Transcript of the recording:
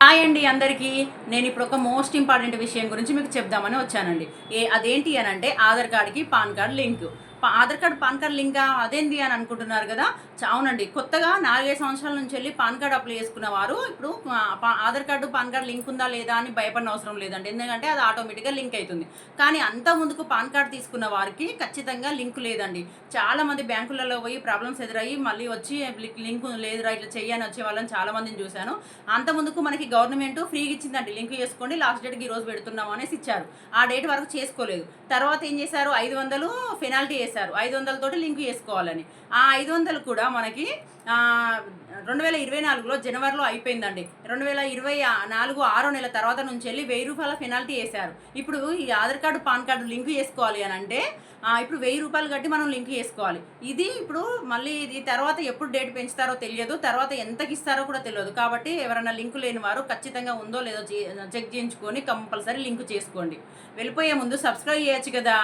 Hi అండి అందరికీ. నేను ఇప్పుడు ఒక మోస్ట్ ఇంపార్టెంట్ విషయం గురించి మీకు చెప్దామని వచ్చానండి. అదేంటి అనంటే ఆధార్ కార్డ్‌కి pan card link. Aadhaar card, pan card Limca అదేంది అని అనుకుంటున్నారు గదా! అవునండి. కొత్తగా 4, 5 సంవత్సరాల నుంచెల్లి పాన్ కార్డ్ అప్లై చేసుకున్న వారు ఇప్పుడు Aadhaar card, pan card link ఉందా లేదా అని భయపడనవసరం అవసరం లేదండి. ఎందుకంటే అది ఆటోమేటిక్‌గా లింక్ అయితుంది. కానీ అంత ముందుకు పాన్ కార్డ్ తీసుకున్న వారికి ఖచ్చితంగా లింక్ లేదండి. చాలామంది బ్యాంకులలో పోయి ప్రాబ్లమ్స్ ఎదురయ్యి మళ్ళీ వచ్చి లింక్ లేదురా ఇట్లా చెయ్యి అని వచ్చే వాళ్ళని చాలా మందిని చూశాను. అంత ముందుకు మనకి గవర్నమెంట్ ఫ్రీగా ఇచ్చిందండి. లింక్ చేసుకోండి, లాస్ట్ డేట్‌కి ఈరోజు పెడుతున్నాం అనేసి ఇచ్చారు. ఆ డేట్ వరకు చేసుకోలేదు. తర్వాత ఏం చేశారు, 500 పెనాల్టీ ఏశారు. 500 తోటి లింక్ చేసుకోవాలని. ఆ 500 కూడా మనకి 2024లో జనవరిలో అయిపోయిందండి. 2024 ఆరో నెల తర్వాత నుంచెల్లి రూ. 1000 పెనాల్టీ ఏశారు. ఇప్పుడు ఈ Aadhaar card, pan card link చేసుకోవాలి అనంటే ఇప్పుడు రూ. 1000 కట్టి మనం లింక్ చేసుకోవాలి. ఇది ఇప్పుడు మళ్ళీ ఇది తర్వాత ఎప్పుడు డేట్ పెంచుతారో తెలియదు. తర్వాత ఎంతకిస్తారో కూడా తెలవదు. కాబట్టి ఎవరైనా లింక్ లేని వారు ఖచ్చితంగా ఉందో లేదో చెక్ చేయించుకొని కంపల్సరీ లింక్ చేసుకోండి. వెళ్ళిపోయే ముందు సబ్స్క్రైబ్ చేయొచ్చు కదా!